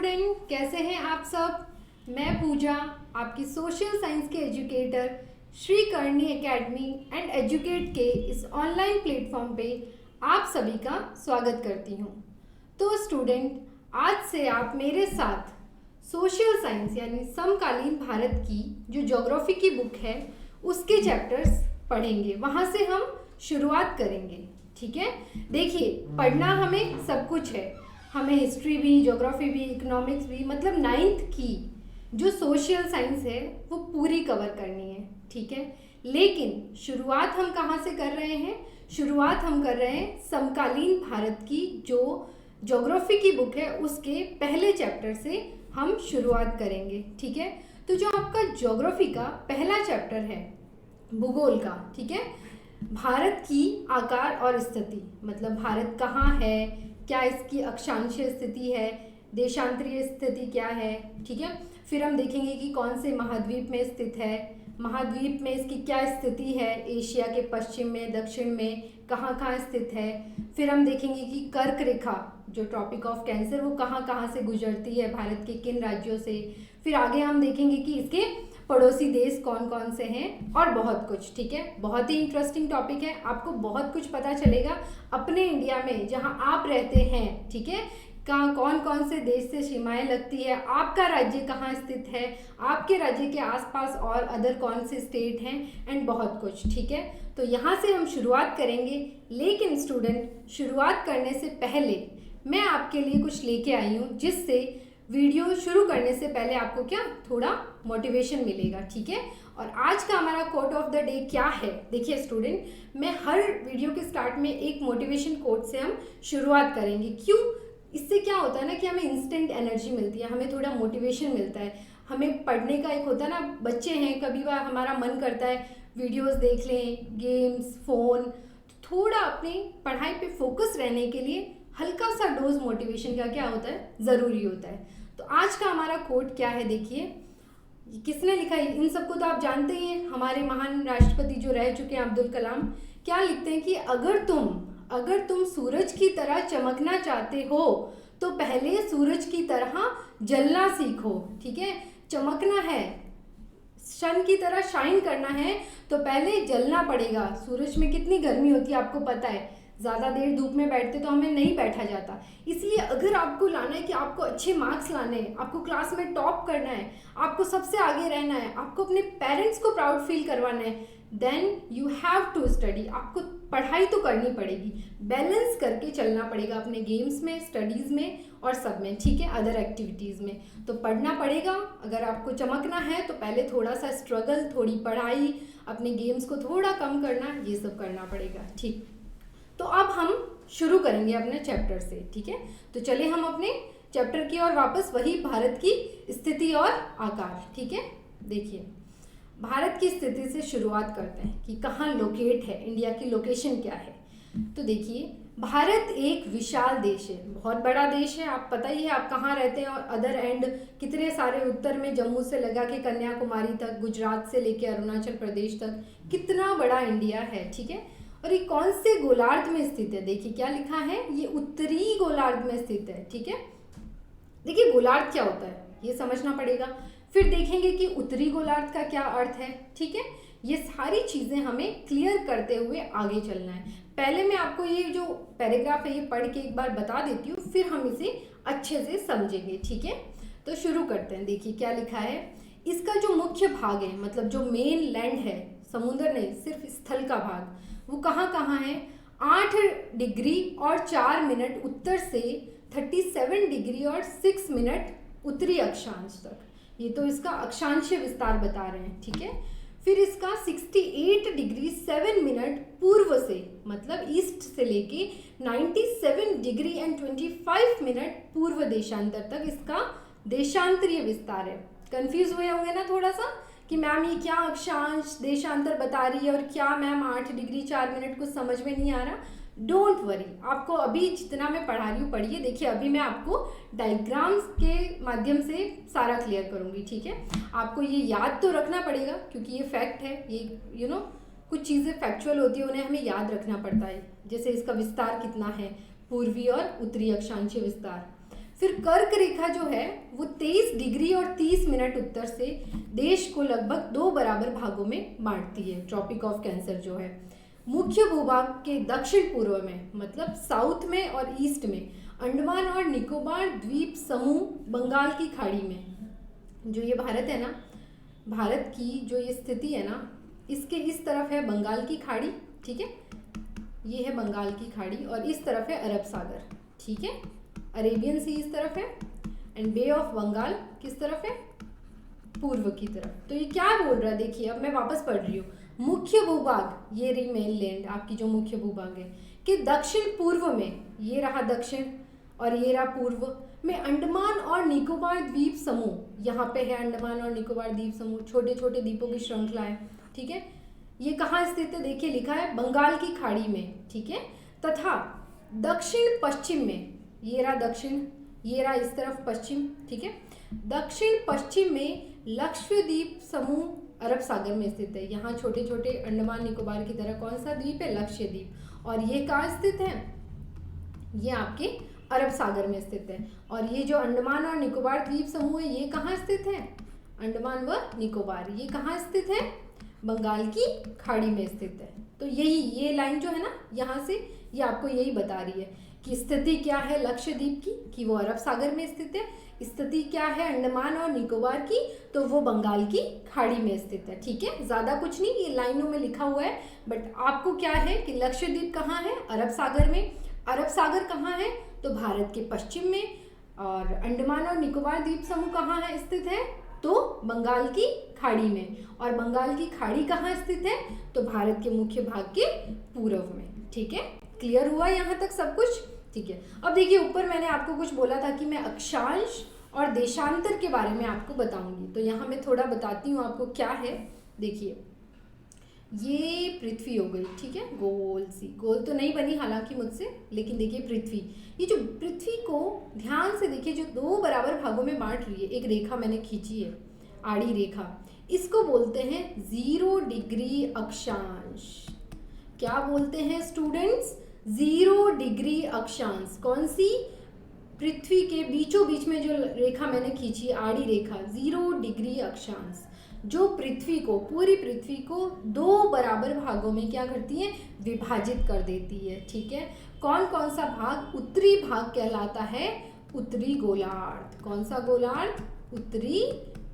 Student, कैसे हैं आप सब। मैं पूजा, आपकी सोशल साइंस के educator Shri Karni academy and educate के इस ऑनलाइन प्लेटफॉर्म पे आप सभी का स्वागत करती हूँ। तो स्टूडेंट, आज से आप मेरे साथ सोशल साइंस यानी समकालीन भारत की जो ज्योग्राफी की बुक है उसके चैप्टर्स पढ़ेंगे। वहाँ से हम शुरुआत करेंगे, ठीक है। देखिए, पढ़ना हमें सब कुछ है, हमें हिस्ट्री भी, ज्योग्राफी भी, इकोनॉमिक्स भी, मतलब 9th की जो सोशल साइंस है वो पूरी कवर करनी है, ठीक है। लेकिन शुरुआत हम कहाँ से कर रहे हैं? शुरुआत हम कर रहे हैं समकालीन भारत की जो ज्योग्राफी की बुक है उसके पहले चैप्टर से हम शुरुआत करेंगे, ठीक है। तो जो आपका ज्योग्राफी का पहला चैप्टर है भूगोल का, ठीक है, भारत की आकार और स्थिति, मतलब भारत कहाँ है, क्या इसकी अक्षांशीय स्थिति है, देशांतरीय स्थिति क्या है, ठीक है। फिर हम देखेंगे कि कौन से महाद्वीप में स्थित है, महाद्वीप में इसकी क्या स्थिति है, एशिया के पश्चिम में, दक्षिण में कहाँ कहाँ स्थित है। फिर हम देखेंगे कि कर्क रेखा जो ट्रॉपिक ऑफ कैंसर वो कहाँ कहाँ से गुजरती है, भारत के किन राज्यों से। फिर आगे हम देखेंगे कि इसके पड़ोसी देश कौन कौन से हैं और बहुत कुछ, ठीक है। बहुत ही इंटरेस्टिंग टॉपिक है, आपको बहुत कुछ पता चलेगा अपने इंडिया में जहां आप रहते हैं, ठीक है। कहाँ कौन कौन से देश से सीमाएं लगती है, आपका राज्य कहाँ स्थित है, आपके राज्य के आसपास और अदर कौन से स्टेट हैं एंड बहुत कुछ, ठीक है। तो यहाँ से हम शुरुआत करेंगे। लेकिन स्टूडेंट, शुरुआत करने से पहले मैं आपके लिए कुछ लेके आई हूँ जिससे वीडियो शुरू करने से पहले आपको क्या थोड़ा मोटिवेशन मिलेगा, ठीक है। और आज का हमारा कोट ऑफ द डे क्या है? देखिए स्टूडेंट, मैं हर वीडियो के स्टार्ट में एक मोटिवेशन कोट से हम शुरुआत करेंगे। क्यों? इससे क्या होता है ना कि हमें इंस्टेंट एनर्जी मिलती है, हमें थोड़ा मोटिवेशन मिलता है। हमें पढ़ने का एक होता है ना, बच्चे हैं, कभी बार हमारा मन करता है वीडियोस देख लें, गेम्स, फ़ोन, थोड़ा अपनी पढ़ाई पे फोकस रहने के लिए हल्का सा डोज मोटिवेशन का क्या होता है, ज़रूरी होता है। तो आज का हमारा कोट क्या है, देखिए किसने लिखा है। इन सबको तो आप जानते ही हैं, हमारे महान राष्ट्रपति जो रह चुके हैं अब्दुल कलाम। क्या लिखते हैं कि अगर तुम सूरज की तरह चमकना चाहते हो तो पहले सूरज की तरह जलना सीखो, ठीक है। चमकना है, सन की तरह शाइन करना है तो पहले जलना पड़ेगा। सूरज में कितनी गर्मी होती है आपको पता है, ज़्यादा देर धूप में बैठते तो हमें नहीं बैठा जाता। इसलिए अगर आपको लाना है कि आपको अच्छे मार्क्स लाने हैं, आपको क्लास में टॉप करना है, आपको सबसे आगे रहना है, आपको अपने पेरेंट्स को प्राउड फील करवाना है, then you have to study. आपको पढ़ाई तो करनी पड़ेगी, बैलेंस करके चलना पड़ेगा अपने गेम्स में, स्टडीज़ में और सब में, ठीक है, अदर एक्टिविटीज़ में। तो पढ़ना पड़ेगा। अगर आपको चमकना है तो पहले थोड़ा सा स्ट्रगल, थोड़ी पढ़ाई, अपने गेम्स को थोड़ा कम करना, ये सब करना पड़ेगा, ठीक। तो अब हम शुरू करेंगे अपने चैप्टर से, ठीक है। तो चलिए हम अपने चैप्टर की ओर वापस, वही भारत की स्थिति और आकार, ठीक है। देखिए, भारत की स्थिति से शुरुआत करते हैं कि कहाँ लोकेट है, इंडिया की लोकेशन क्या है। तो देखिए, भारत एक विशाल देश है, बहुत बड़ा देश है, आप पता ही है आप कहाँ रहते हैं। और अदर एंड कितने सारे उत्तर में जम्मू से लगा के कन्याकुमारी तक, गुजरात से लेके अरुणाचल प्रदेश तक, कितना बड़ा इंडिया है, ठीक है। और ये कौन से गोलार्ध में स्थित है? देखिए क्या लिखा है, ये उत्तरी गोलार्ध में स्थित है, ठीक है। देखिए गोलार्ध क्या होता है ये समझना पड़ेगा, फिर देखेंगे कि उत्तरी गोलार्ध का क्या अर्थ है, ठीक है। ये सारी चीजें हमें क्लियर करते हुए आगे चलना है। पहले मैं आपको ये जो पैराग्राफ है ये पढ़ के एक बार बता देती हूँ, फिर हम इसे अच्छे से समझेंगे, ठीक है। तो शुरू करते हैं। देखिए क्या लिखा है, इसका जो मुख्य भाग है, मतलब जो मेन लैंड है, समुद्र नहीं, सिर्फ स्थल का भाग, वो कहाँ कहाँ है? 8 डिग्री और 4 मिनट उत्तर से 37 डिग्री और 6 मिनट उत्तरी अक्षांश तक। ये तो इसका अक्षांशीय विस्तार बता रहे हैं, ठीक है। फिर इसका 68 डिग्री 7 मिनट पूर्व से, मतलब ईस्ट से लेके 97 डिग्री एंड 25 मिनट पूर्व देशांतर तक इसका देशांतरीय विस्तार है। कंफ्यूज हुए होंगे ना थोड़ा सा कि मैम ये क्या अक्षांश देशांतर बता रही है और क्या मैम 8 डिग्री 4 मिनट कुछ समझ में नहीं आ रहा। डोंट वरी, आपको अभी जितना मैं पढ़ा रही हूँ पढ़िए। देखिए अभी मैं आपको डायग्राम्स के माध्यम से सारा क्लियर करूँगी, ठीक है। आपको ये याद तो रखना पड़ेगा क्योंकि ये फैक्ट है, ये कुछ चीज़ें फैक्चुअल होती है, उन्हें हमें याद रखना पड़ता है। जैसे इसका विस्तार कितना है, पूर्वी और उत्तरी अक्षांशीय विस्तार। फिर कर्क रेखा जो है वो 23 डिग्री और 30 मिनट उत्तर से देश को लगभग 2 बराबर भागों में बांटती है। ट्रॉपिक ऑफ कैंसर जो है मुख्य भूभाग के दक्षिण पूर्व में, मतलब साउथ में और ईस्ट में, अंडमान और निकोबार द्वीप समूह, बंगाल की खाड़ी में, जो ये भारत है ना, भारत की जो ये स्थिति है ना, इसके इस तरफ है बंगाल की खाड़ी, ठीक है, ये है बंगाल की खाड़ी और इस तरफ है अरब सागर, ठीक है, अरेबियन सी इस तरफ है एंड बे ऑफ बंगाल किस तरफ है, पूर्व की तरफ। तो ये क्या बोल रहा है, देखिए अब मैं वापस पढ़ रही हूँ। मुख्य भूभाग, ये रही मेन लैंड आपकी जो मुख्य भूभाग है, कि दक्षिण पूर्व में, ये रहा दक्षिण और ये रहा पूर्व में, अंडमान और निकोबार द्वीप समूह, यहाँ पे है अंडमान और निकोबार द्वीप समूह, छोटे छोटे द्वीपों की श्रृंखला है, ठीक है। ये कहाँ स्थित है, देखिए लिखा है बंगाल की खाड़ी में, ठीक है, तथा दक्षिण पश्चिम में, ये रहा दक्षिण, ये रहा इस तरफ पश्चिम, ठीक है, दक्षिण पश्चिम में लक्षद्वीप समूह अरब सागर में स्थित है। यहाँ छोटे छोटे अंडमान निकोबार की तरह कौन सा द्वीप है, लक्षद्वीप, और ये कहाँ स्थित है, ये आपके अरब सागर में स्थित है। और ये जो अंडमान और निकोबार द्वीप समूह है ये कहाँ स्थित है, अंडमान व निकोबार, ये कहाँ स्थित है, बंगाल की खाड़ी में स्थित है। तो यही ये लाइन जो है ना यहाँ से, ये आपको यही बता रही है कि स्थिति क्या है लक्षद्वीप की, कि वो अरब सागर में स्थित है, स्थिति क्या है अंडमान और निकोबार की, तो वो बंगाल की खाड़ी में स्थित है, ठीक है। ज़्यादा कुछ नहीं, ये लाइनों में लिखा हुआ है, बट आपको क्या है कि लक्षद्वीप कहाँ है, अरब सागर में, अरब सागर कहाँ है, तो भारत के पश्चिम में, और अंडमान और निकोबार द्वीप समूह कहाँ है स्थित है, तो बंगाल की खाड़ी में, और बंगाल की खाड़ी कहाँ स्थित है, तो भारत के मुख्य भाग के पूर्व में, ठीक है। क्लियर हुआ यहाँ तक सब कुछ, ठीक है। अब देखिए ऊपर मैंने आपको कुछ बोला था कि मैं अक्षांश और देशांतर के बारे में आपको बताऊंगी, तो यहाँ मैं थोड़ा बताती हूँ आपको क्या है। देखिए ये पृथ्वी हो गई, ठीक है, गोल सी, गोल तो नहीं बनी हालांकि मुझसे, लेकिन देखिए पृथ्वी, ये जो पृथ्वी को ध्यान से देखिए जो 2 बराबर भागों में बांट रही है, एक रेखा मैंने खींची है, आड़ी रेखा, इसको बोलते हैं 0 डिग्री अक्षांश। क्या बोलते हैं स्टूडेंट्स, 0 डिग्री अक्षांश। कौन सी, पृथ्वी के बीचों बीच में जो रेखा मैंने खींची आड़ी रेखा, 0 डिग्री अक्षांश, जो पृथ्वी को, पूरी पृथ्वी को 2 बराबर भागों में क्या करती है, विभाजित कर देती है, ठीक है। कौन कौन सा भाग, उत्तरी भाग कहलाता है उत्तरी गोलार्ध, कौन सा गोलार्ध, उत्तरी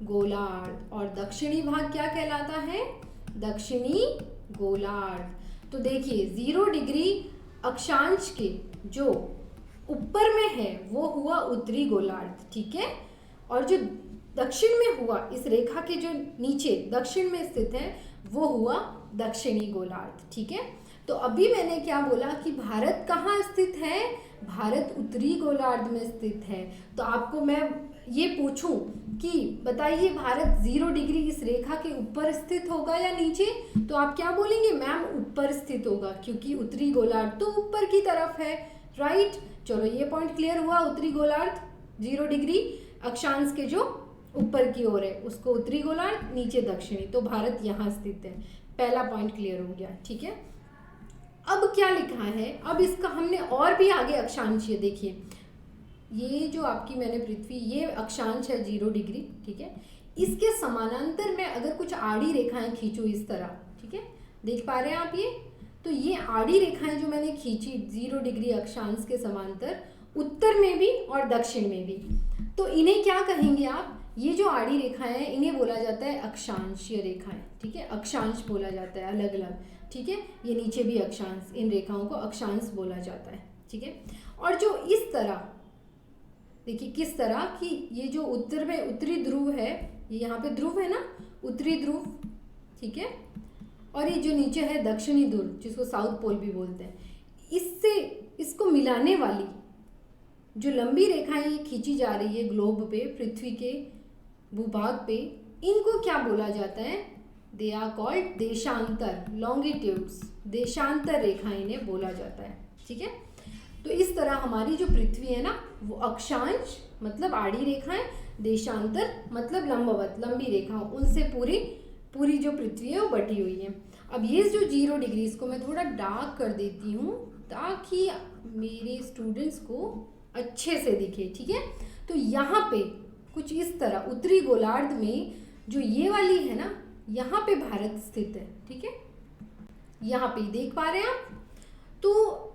गोलार्ध, और दक्षिणी भाग क्या कहलाता है, दक्षिणी गोलार्ध। तो देखिए 0 डिग्री अक्षांश के जो ऊपर में है वो हुआ उत्तरी गोलार्ध, ठीक है, और जो दक्षिण में हुआ, इस रेखा के जो नीचे दक्षिण में स्थित है वो हुआ दक्षिणी गोलार्ध, ठीक है। तो अभी मैंने क्या बोला कि भारत कहाँ स्थित है, भारत उत्तरी गोलार्ध में स्थित है। तो आपको मैं ये पूछूं कि बताइए भारत 0 डिग्री इस रेखा के ऊपर स्थित होगा या नीचे, तो आप क्या बोलेंगे, मैम ऊपर स्थित होगा, क्योंकि उत्तरी गोलार्ध तो ऊपर की तरफ है, राइट। चलो ये पॉइंट क्लियर हुआ, उत्तरी गोलार्ध 0 डिग्री अक्षांश के जो ऊपर की ओर है उसको उत्तरी गोलार्ध, नीचे दक्षिणी, तो भारत यहाँ स्थित है। पहला पॉइंट क्लियर हो गया, ठीक है। अब क्या लिखा है, अब इसका हमने और भी आगे अक्षांश, ये देखिए ये जो आपकी मैंने पृथ्वी, ये अक्षांश है 0 डिग्री, ठीक है। इसके समानांतर में अगर कुछ आड़ी रेखाएं खींचूं इस तरह, ठीक है, देख पा रहे हैं आप ये, तो ये आड़ी रेखाएं जो मैंने खींची 0 डिग्री अक्षांश के समांतर, उत्तर में भी और दक्षिण में भी, तो इन्हें क्या कहेंगे आप, ये जो आड़ी रेखाएं हैं इन्हें बोला जाता है अक्षांशीय रेखाएं, ठीक है, अक्षांश बोला जाता है अलग अलग, ठीक है। ये नीचे भी अक्षांश, इन रेखाओं को अक्षांश बोला जाता है, ठीक है। और जो इस तरह देखिए किस तरह कि ये जो उत्तर में उत्तरी ध्रुव है, ये यहाँ पे ध्रुव है ना, उत्तरी ध्रुव, ठीक है, और ये जो नीचे है दक्षिणी ध्रुव जिसको साउथ पोल भी बोलते हैं, इससे इसको मिलाने वाली जो लंबी रेखाएं ये खींची जा रही है ग्लोब पे, पृथ्वी के भूभाग पे, इनको क्या बोला जाता है, दे आर कॉल्ड देशांतर, लॉन्गिट्यूड्स, देशांतर रेखाएं इन्हें बोला जाता है, ठीक है। तो इस तरह हमारी जो पृथ्वी है ना, वो अक्षांश मतलब आड़ी रेखाएं, देशांतर मतलब लंबवत लंबी रेखाओं, उनसे पूरी जो पृथ्वी है वो बटी हुई है। अब ये जो 0 डिग्री, इसको मैं थोड़ा डार्क कर देती हूँ ताकि मेरे स्टूडेंट्स को अच्छे से दिखे, ठीक है। तो यहाँ पे कुछ इस तरह उत्तरी गोलार्ध में जो ये वाली है ना, यहाँ पे भारत स्थित है, ठीक है। यहाँ पे देख पा रहे हैं आप। तो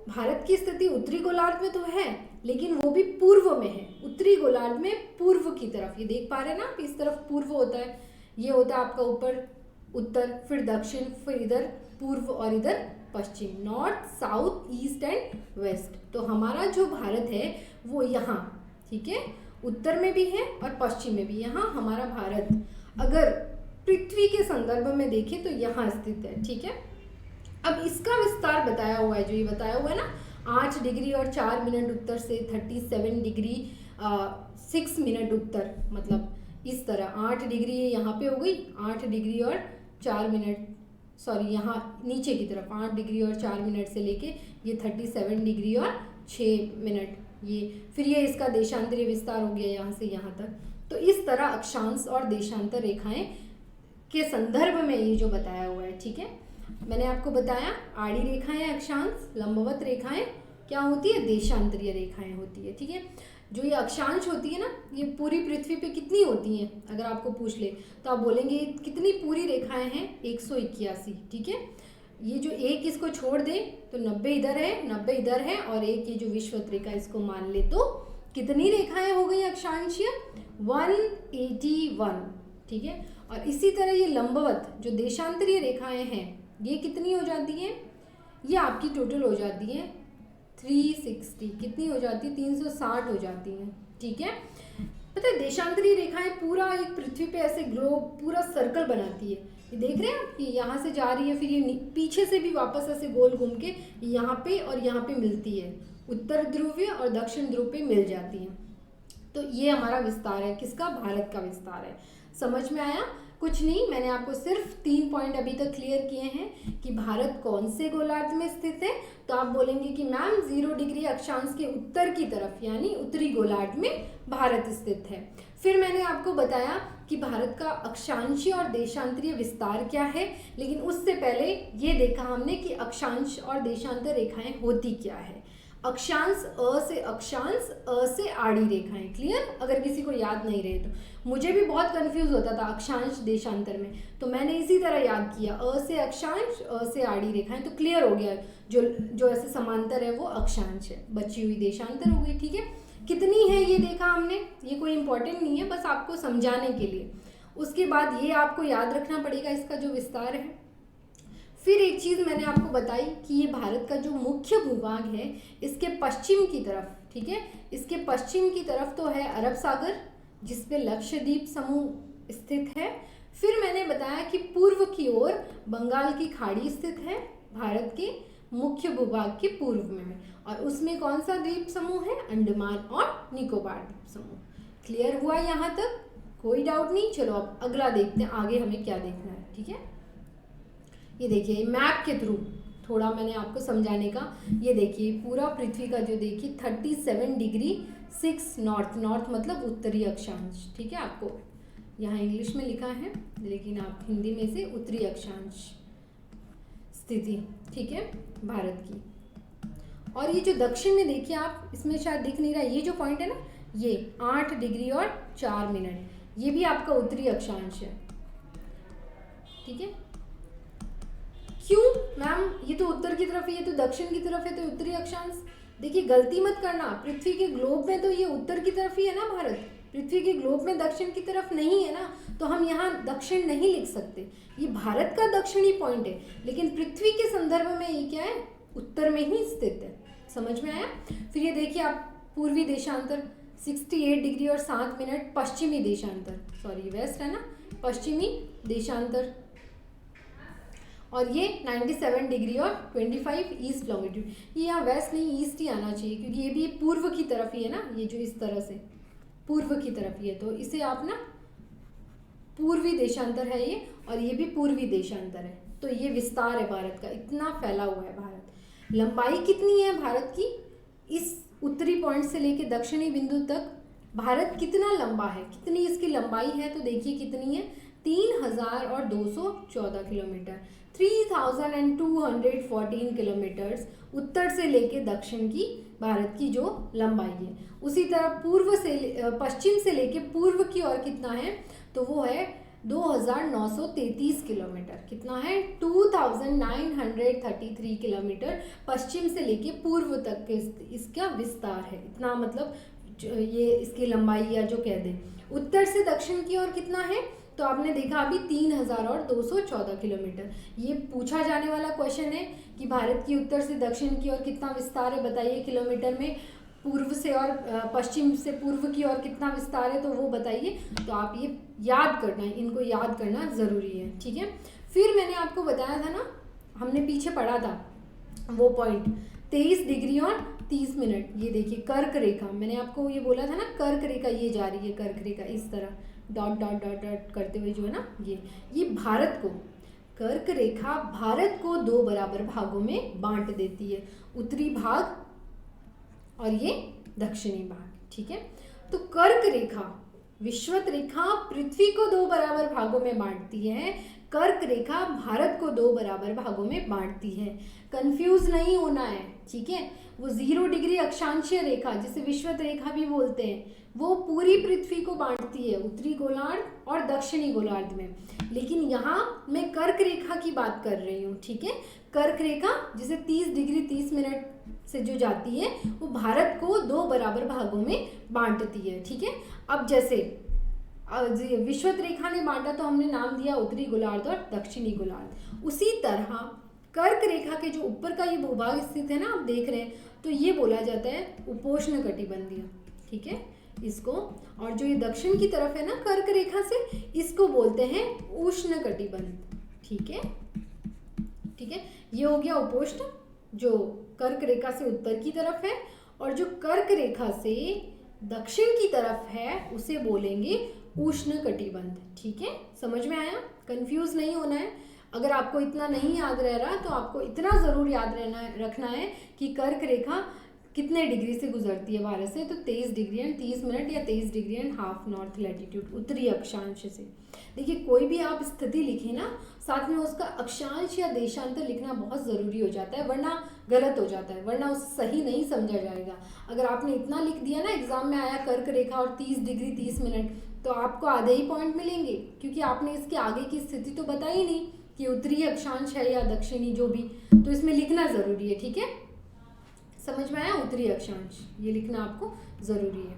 भारत की स्थिति उत्तरी गोलार्ध में तो है, लेकिन वो भी पूर्व में है, उत्तरी गोलार्ध में पूर्व की तरफ। ये देख पा रहे हैं ना, इस तरफ पूर्व होता है, ये होता है आपका ऊपर उत्तर, फिर दक्षिण, फिर इधर पूर्व और इधर पश्चिम, north, south, east and west. तो हमारा जो भारत है वो यहाँ, ठीक है, उत्तर में भी है और पश्चिम में भी। यहाँ हमारा भारत अगर पृथ्वी के संदर्भ में देखें तो यहाँ स्थित है, ठीक है। अब इसका विस्तार बताया हुआ है, जो ये बताया हुआ है ना, 8 डिग्री और 4 मिनट उत्तर से 37 डिग्री 6 मिनट उत्तर, मतलब इस तरह 8 डिग्री यहाँ पे हो गई, 8 डिग्री और 4 मिनट, सॉरी यहाँ नीचे की तरफ 8 डिग्री और 4 मिनट से लेके ये 37 डिग्री और 6 मिनट, ये फिर ये इसका देशांतरीय विस्तार हो गया यहाँ से यहाँ तक। तो इस तरह अक्षांश और देशांतर रेखाएं के संदर्भ में ये जो बताया हुआ है, ठीक है। मैंने आपको बताया आड़ी रेखाएं अक्षांश, लंबवत रेखाएं क्या होती है, देशांतरीय रेखाएं होती है, ठीक है। जो ये अक्षांश होती है ना, ये पूरी पृथ्वी पे कितनी होती हैं, अगर आपको पूछ ले तो आप बोलेंगे कितनी पूरी रेखाएं हैं, 181, ठीक है। ये जो एक इसको छोड़ दे तो 90 इधर है, 90 इधर है, और एक ये जो विषुवत रेखा इसको मान ले तो कितनी रेखाएं हो गई अक्षांशीय, 181, ठीक है। और इसी तरह ये लंबवत जो देशांतरीय रेखाएं हैं ये कितनी हो जाती हैं, ये आपकी टोटल हो जाती है 360, कितनी हो जाती है, 360 हो जाती हैं, ठीक है। पता है देशांतरीय रेखाएं पूरा एक पृथ्वी पे ऐसे ग्लोब पूरा सर्कल बनाती है, ये देख रहे हैं आप, ये यहाँ से जा रही है, फिर ये पीछे से भी वापस ऐसे गोल घूम के यहाँ पे और यहाँ पे मिलती है, उत्तर ध्रुव और दक्षिण ध्रुव पे मिल जाती हैं। तो ये हमारा विस्तार है, किसका, भारत का विस्तार है। समझ में आया? कुछ नहीं, मैंने आपको सिर्फ 3 पॉइंट अभी तक क्लियर किए हैं कि भारत कौन से गोलार्ध में स्थित है। तो आप बोलेंगे कि मैम 0 डिग्री अक्षांश के उत्तर की तरफ यानी उत्तरी गोलार्ध में भारत स्थित है। फिर मैंने आपको बताया कि भारत का अक्षांशीय और देशांतरीय विस्तार क्या है, लेकिन उससे पहले ये देखा हमने कि अक्षांश और देशांतर रेखाएं होती क्या है। अक्षांश अ से आड़ी रेखाएं, क्लियर? अगर किसी को याद नहीं रहे तो, मुझे भी बहुत कंफ्यूज होता था अक्षांश देशांतर में, तो मैंने इसी तरह याद किया, अ से अक्षांश, अ से आड़ी रेखाएं, तो क्लियर हो गया। जो ऐसे समांतर है वो अक्षांश है, बची हुई देशांतर हो गई, ठीक है। कितनी है ये देखा हमने, ये कोई इंपॉर्टेंट नहीं है, बस आपको समझाने के लिए। उसके बाद ये आपको याद रखना पड़ेगा इसका जो विस्तार है। फिर एक चीज़ मैंने आपको बताई कि ये भारत का जो मुख्य भूभाग है इसके पश्चिम की तरफ, ठीक है, इसके पश्चिम की तरफ तो है अरब सागर जिसपे लक्षद्वीप समूह स्थित है। फिर मैंने बताया कि पूर्व की ओर बंगाल की खाड़ी स्थित है भारत के मुख्य भूभाग के पूर्व में, और उसमें कौन सा द्वीप समूह है, अंडमान और निकोबार द्वीप समूह। क्लियर हुआ यहाँ तक? कोई डाउट नहीं? चलो अब अगला देखते हैं आगे हमें क्या देखना है, ठीक है। ये देखिए मैप के थ्रू थोड़ा मैंने आपको समझाने का, ये देखिए पूरा पृथ्वी का जो देखिए 37 डिग्री 6 नॉर्थ, नॉर्थ मतलब उत्तरी अक्षांश, ठीक है। आपको यहाँ इंग्लिश में लिखा है लेकिन आप हिंदी में से उत्तरी अक्षांश स्थिति, ठीक है, भारत की। और ये जो दक्षिण में देखिए आप, इसमें शायद दिख नहीं रहा, ये जो पॉइंट है ना, ये 8 डिग्री और 4 मिनट, ये भी आपका उत्तरी अक्षांश है, ठीक है। क्यों मैम, ये तो उत्तर की तरफ है, ये तो दक्षिण की तरफ है, तो उत्तरी अक्षांश। देखिए गलती मत करना, पृथ्वी के ग्लोब में तो ये उत्तर की तरफ ही है ना भारत, पृथ्वी के ग्लोब में दक्षिण की तरफ नहीं है ना, तो हम यहाँ दक्षिण नहीं लिख सकते। ये भारत का दक्षिणी पॉइंट है, लेकिन पृथ्वी के संदर्भ में ये क्या है, उत्तर में ही स्थित है। समझ में आया? फिर ये देखिए आप पूर्वी देशांतर 68 डिग्री और 7 मिनट, पश्चिमी देशांतर, सॉरी वेस्ट है ना, पश्चिमी देशांतर, और ये 97 डिग्री और 25 ईस्ट लॉन्गिट्यूड। ये यहाँ वेस्ट नहीं ईस्ट ही आना चाहिए, क्योंकि ये भी पूर्व की तरफ ही है ना, ये जो इस तरह से पूर्व की तरफ ही है, तो इसे आप ना पूर्वी देशांतर है ये, और ये भी पूर्वी देशांतर है। तो ये विस्तार है भारत का, इतना फैला हुआ है भारत। लंबाई कितनी है भारत की, इस उत्तरी पॉइंट से लेके दक्षिणी बिंदु तक भारत कितना लंबा है, कितनी इसकी लंबाई है, तो देखिए कितनी है, 3214 किलोमीटर, 3214 किलोमीटर्स उत्तर से लेके दक्षिण की भारत की जो लंबाई है। उसी तरह पश्चिम से लेके पूर्व की ओर कितना है, तो वो है 2933 किलोमीटर। कितना है, 2933 किलोमीटर पश्चिम से लेके पूर्व तक के इसका विस्तार है। इतना मतलब ये इसकी लंबाई या जो कह दें। उत्तर से दक्षिण की ओर कितना है, तो आपने देखा अभी 3214 किलोमीटर। ये पूछा जाने वाला क्वेश्चन है कि भारत की उत्तर से दक्षिण की ओर कितना विस्तार है, बताइए किलोमीटर में। पूर्व से और पश्चिम से पूर्व की ओर कितना विस्तार है, तो वो बताइए। तो आप ये याद करना है, इनको याद करना ज़रूरी है, ठीक है। फिर मैंने आपको बताया था ना, हमने पीछे पढ़ा था वो पॉइंट, 23 डिग्री और 30 मिनट। ये देखिए कर्क रेखा, मैंने आपको ये बोला था ना, कर्क रेखा ये जा रही है, कर्क रेखा इस तरह डॉट डॉट डॉट डॉट करते हुए जो है ना, ये भारत को, कर्क रेखा भारत को 2 बराबर भागों में बांट देती है, उत्तरी भाग और ये दक्षिणी भाग, ठीक है। तो कर्क रेखा, विषुवत रेखा पृथ्वी को 2 बराबर भागों में बांटती है, कर्क रेखा भारत को 2 बराबर भागों में बांटती है। कंफ्यूज नहीं होना है, ठीक है। वो 0 डिग्री अक्षांशीय रेखा, जिसे विषुवत रेखा भी बोलते हैं, वो पूरी पृथ्वी को बांटती है उत्तरी गोलार्ध और दक्षिणी गोलार्ध में। लेकिन यहाँ मैं कर्क रेखा की बात कर रही हूँ, ठीक है। कर्क रेखा जिसे 30 डिग्री 30 मिनट से जो जाती है, वो भारत को 2 बराबर भागों में बांटती है, ठीक है। अब जैसे विषुवत रेखा ने बांटा तो हमने नाम दिया उत्तरी गोलार्ध और दक्षिणी गोलार्ध। उसी तरह कर्क रेखा के जो ऊपर का ये भूभाग स्थित है ना, आप देख रहे हैं, तो ये बोला जाता है उपोष्ण कटिबंधीय, ठीक है इसको। और जो ये दक्षिण की तरफ है ना कर्क रेखा से, इसको बोलते हैं उष्ण कटिबंध, ठीक है, ठीक है। ये हो गया उपोष्ण, जो कर्क रेखा से उत्तर की तरफ है, और जो कर्क रेखा से दक्षिण की तरफ है उसे बोलेंगे उष्ण कटिबंध, ठीक है। समझ में आया, कंफ्यूज नहीं होना है। अगर आपको इतना नहीं याद रह रहा तो आपको इतना ज़रूर याद रखना है कि कर्क रेखा कितने डिग्री से गुजरती है भारत से, तो 23 डिग्री एंड 30 मिनट या 23 degree and half north latitude, उत्तरी अक्षांश से। देखिए कोई भी आप स्थिति लिखें ना, साथ में उसका अक्षांश या देशांतर लिखना बहुत ज़रूरी हो जाता है, वरना गलत हो जाता है, वरना उसे सही नहीं समझा जाएगा। अगर आपने इतना लिख दिया ना, एग्जाम में आया कर्क रेखा और 30 डिग्री 30 मिनट, तो आपको आधे ही पॉइंट मिलेंगे, क्योंकि आपने इसके आगे की स्थिति तो बताई नहीं कि उत्तरी अक्षांश है या दक्षिणी, जो भी, तो इसमें लिखना ज़रूरी है, ठीक है। समझ में आया, उत्तरी अक्षांश ये लिखना आपको ज़रूरी है।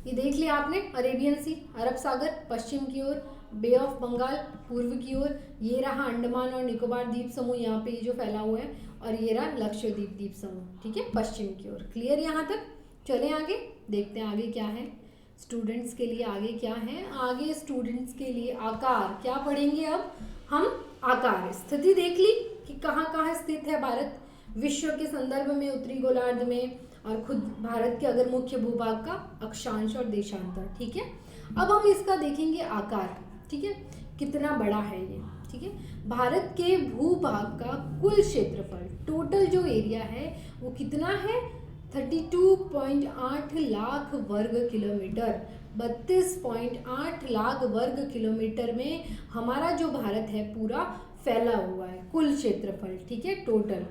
ये देख लिया आपने, अरेबियन सी, अरब सागर पश्चिम की ओर, बे ऑफ बंगाल पूर्व की ओर, ये रहा अंडमान और निकोबार द्वीप समूह यहाँ पे ये जो फैला हुआ है, और ये रहा लक्षद्वीप द्वीप समूह, ठीक है, पश्चिम की ओर। क्लियर यहाँ तक? चलें आगे, देखते हैं आगे क्या है स्टूडेंट्स के लिए। आगे क्या है, आगे स्टूडेंट्स के लिए आकार क्या पढ़ेंगे अब हम। आकार, स्थिति देख ली कि कहाँ कहाँ स्थित है भारत विश्व के संदर्भ में, उत्तरी गोलार्ध में, और खुद भारत के अगर मुख्य भूभाग का अक्षांश और देशांतर, ठीक है। अब हम इसका देखेंगे आकार, ठीक है, कितना बड़ा है ये, ठीक है। भारत के भूभाग का कुल क्षेत्रफल, टोटल जो एरिया है वो कितना है, 32.8 लाख वर्ग किलोमीटर। 32.8 लाख वर्ग किलोमीटर में हमारा जो भारत है पूरा फैला हुआ है, कुल क्षेत्रफल, ठीक है, टोटल।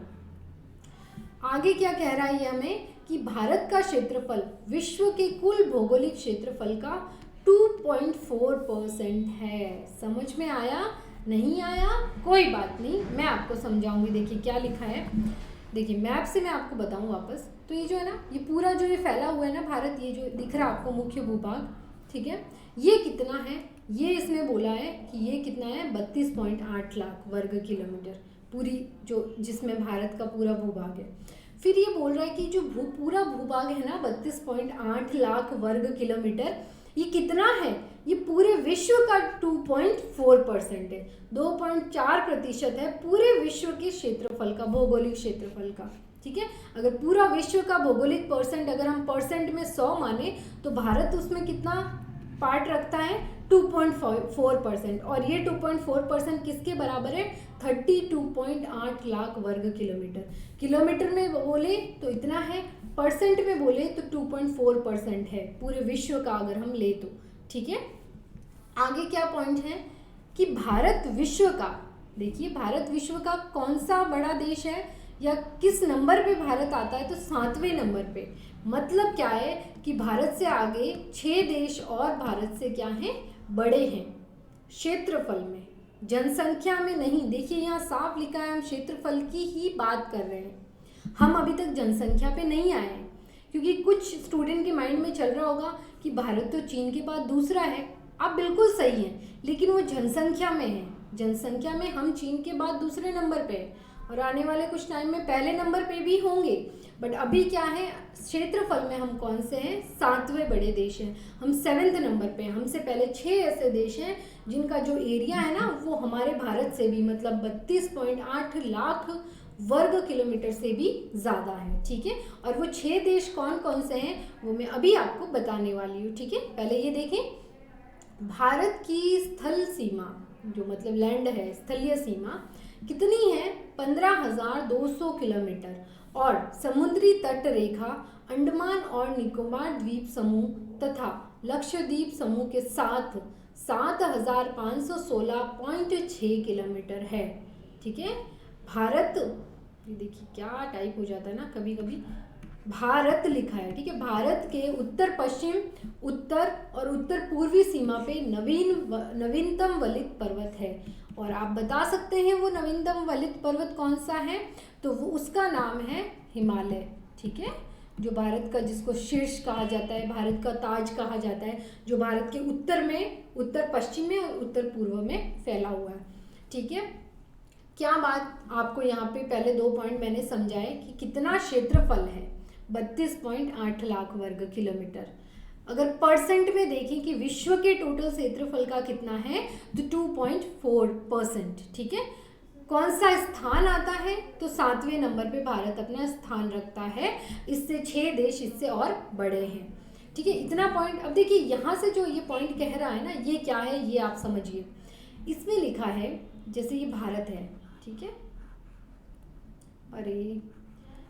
आगे क्या कह रहा है ये हमें, कि भारत का क्षेत्रफल विश्व के कुल भौगोलिक क्षेत्रफल का 2.4% है। समझ में आया? नहीं आया कोई बात नहीं, मैं आपको समझाऊंगी। देखिए क्या लिखा है, देखिए मैप से मैं आपको बताऊं वापस। तो ये जो है ना, ये पूरा जो ये फैला हुआ है ना भारत, ये जो दिख रहा है आपको मुख्य भूभाग, ठीक है, ये कितना है, ये इसमें बोला है कि ये कितना है, 32.8 लाख वर्ग किलोमीटर, पूरी जो जिसमें भारत का पूरा भूभाग है। फिर ये बोल रहा है कि जो पूरा भूभाग है ना 32.8 लाख वर्ग किलोमीटर, ये कितना है, ये पूरे विश्व का 2.4% है, 2.4% है पूरे विश्व के क्षेत्रफल का, भौगोलिक क्षेत्रफल का, ठीक है। अगर पूरा विश्व का भौगोलिक परसेंट, अगर हम परसेंट में 100 माने, तो भारत उसमें कितना पार्ट रखता है, 2.4%, और ये 2.4% किसके बराबर है, 32.8 लाख वर्ग किलोमीटर। किलोमीटर में बोले तो इतना है, परसेंट में बोले तो 2.4% है पूरे विश्व का अगर हम ले तो, ठीक है। आगे क्या पॉइंट है कि भारत विश्व का देखिए भारत विश्व का कौन सा बड़ा देश है या किस नंबर पे भारत आता है, तो 7वें नंबर पे। मतलब क्या है कि भारत से आगे 6 देश और भारत से क्या हैं, बड़े हैं क्षेत्रफल में, जनसंख्या में नहीं। देखिए यहाँ साफ लिखा है, हम क्षेत्रफल की ही बात कर रहे हैं, हम अभी तक जनसंख्या पे नहीं आए हैं। क्योंकि कुछ स्टूडेंट के माइंड में चल रहा होगा कि भारत तो चीन के बाद दूसरा है। आप बिल्कुल सही हैं, लेकिन वो जनसंख्या में है, जनसंख्या में हम चीन के बाद दूसरे नंबर पे हैं और आने वाले कुछ टाइम में पहले नंबर पे भी होंगे। बट अभी क्या है, क्षेत्रफल में हम कौन से हैं, 7वें बड़े देश हैं, हम 7वें नंबर पे हैं। हमसे पहले 6 ऐसे देश हैं जिनका जो एरिया है ना वो हमारे भारत से भी मतलब 32.8 लाख वर्ग किलोमीटर से भी ज़्यादा है। ठीक है, और वो 6 देश कौन कौन से हैं वो मैं अभी आपको बताने वाली हूँ। ठीक है, पहले ये देखें, भारत की स्थल सीमा जो मतलब लैंड है, स्थलीय सीमा कितनी है, 15,200 किलोमीटर। और समुद्री तट रेखा अंडमान और निकोबार द्वीप समूह तथा लक्षद्वीप समूह के साथ 7,516.6 किलोमीटर है। ठीक है, भारत, ये देखिए क्या टाइप हो जाता है ना कभी कभी, भारत लिखा है। ठीक है, भारत के उत्तर पश्चिम, उत्तर और उत्तर पूर्वी सीमा पे नवीनतम वलित पर्वत है। और आप बता सकते हैं वो नवीनतम वलित पर्वत कौन सा है, तो वो उसका नाम है हिमालय। ठीक है, जो भारत का, जिसको शीर्ष कहा जाता है, भारत का ताज कहा जाता है, जो भारत के उत्तर में, उत्तर पश्चिम में और उत्तर पूर्व में फैला हुआ है। ठीक है, क्या बात आपको यहाँ पे पहले 2 पॉइंट मैंने समझाए कि कितना क्षेत्रफल है, 32.8 लाख वर्ग किलोमीटर। अगर परसेंट में देखें कि विश्व के टोटल क्षेत्रफल का कितना है, तो 2.4%। ठीक है, कौन सा स्थान आता है, तो 7वें नंबर पे भारत अपना स्थान रखता है, इससे 6 देश इससे और बड़े हैं। ठीक है, इतना पॉइंट। अब देखिए यहाँ से जो ये पॉइंट कह रहा है ना, ये क्या है ये आप समझिए। इसमें लिखा है, जैसे ये भारत है, ठीक है, अरे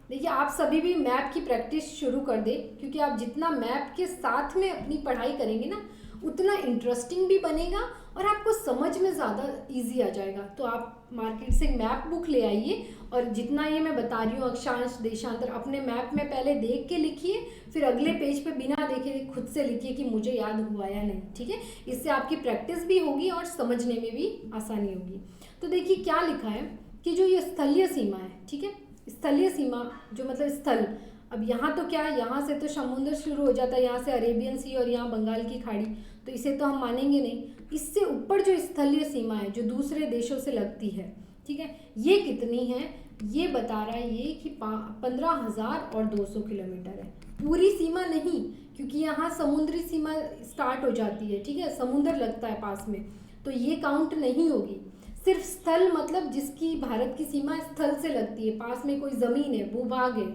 देखिए आप सभी भी मैप की प्रैक्टिस शुरू कर दें, क्योंकि आप जितना मैप के साथ में अपनी पढ़ाई करेंगे ना उतना इंटरेस्टिंग भी बनेगा और आपको समझ में ज़्यादा इजी आ जाएगा। तो आप मार्केट से मैप बुक ले आइए और जितना ये मैं बता रही हूँ अक्षांश देशांतर अपने मैप में पहले देख के लिखिए, फिर अगले पेज पे बिना देखे खुद से लिखिए कि मुझे याद हुआ या नहीं। ठीक है, इससे आपकी प्रैक्टिस भी होगी और समझने में भी आसानी होगी। तो देखिए क्या लिखा है कि जो ये स्थलीय सीमा है, ठीक है, स्थलीय सीमा जो मतलब स्थल, अब यहाँ तो क्या है, यहाँ से तो समुद्र शुरू हो जाता है, यहाँ से अरेबियन सी और यहाँ बंगाल की खाड़ी, तो इसे तो हम मानेंगे नहीं। इससे ऊपर जो स्थलीय सीमा है जो दूसरे देशों से लगती है, ठीक है, ये कितनी है, ये बता रहा है ये कि 15,200 किलोमीटर है। पूरी सीमा नहीं, क्योंकि यहाँ समुद्री सीमा स्टार्ट हो जाती है, ठीक है, समुद्र लगता है पास में, तो ये काउंट नहीं होगी। सिर्फ स्थल मतलब जिसकी भारत की सीमा स्थल से लगती है, पास में कोई ज़मीन है, भूभाग है,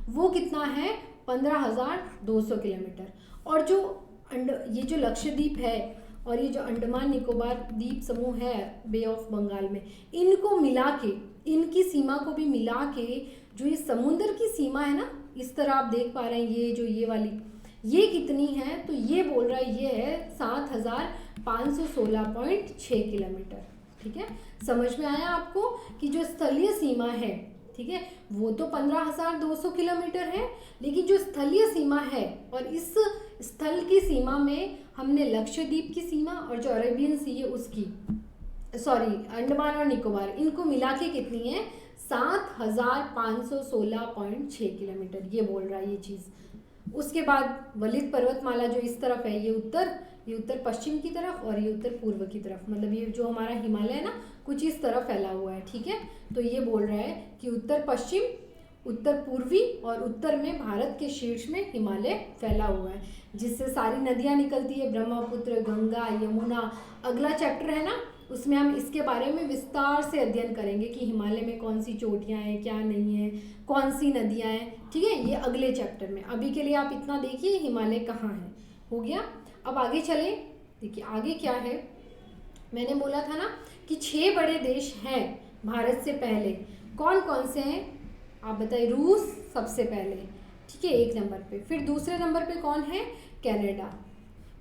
वो कितना है, 15,200 किलोमीटर। और जो ये जो लक्षद्वीप है और ये जो अंडमान निकोबार द्वीप समूह है बे ऑफ बंगाल में, इनको मिला के, इनकी सीमा को भी मिला के जो ये समुद्र की सीमा है ना, इस तरह आप देख पा रहे हैं, ये जो ये वाली, ये कितनी है, तो ये बोल रहा है ये है 7,516.6 किलोमीटर। ठीक है, समझ में आया आपको कि जो स्थलीय सीमा है, ठीक है, वो तो 15,200 किलोमीटर है, लेकिन जो स्थलीय सीमा है और इस स्थल की सीमा में हमने लक्षद्वीप की सीमा और जो अरेबियन सी है उसकी, सॉरी अंडमान और निकोबार, इनको मिला के कितनी है, 7,516.6 किलोमीटर, ये बोल रहा है ये चीज़। उसके बाद वलित पर्वतमाला जो इस तरफ है, ये उत्तर पश्चिम की तरफ और ये उत्तर पूर्व की तरफ, मतलब ये जो हमारा हिमालय है ना कुछ इस तरफ फैला हुआ है। ठीक है, तो ये बोल रहा है कि उत्तर पश्चिम, उत्तर पूर्वी और उत्तर में भारत के शीर्ष में हिमालय फैला हुआ है, जिससे सारी नदियाँ निकलती है, ब्रह्मपुत्र, गंगा, यमुना। अगला चैप्टर है ना, उसमें हम इसके बारे में विस्तार से अध्ययन करेंगे कि हिमालय में कौन सी चोटियाँ हैं, क्या नहीं है, कौन सी नदियाँ हैं। ठीक है, ये अगले चैप्टर में। अभी के लिए आप इतना देखिए हिमालय कहाँ है, हो गया। अब आगे चलें, देखिए आगे क्या है, मैंने बोला था ना कि 6 बड़े देश हैं भारत से पहले, कौन कौन से हैं आप बताइए। रूस सबसे पहले, ठीक है, 1 नंबर पे, फिर दूसरे नंबर पे कौन है, कनाडा,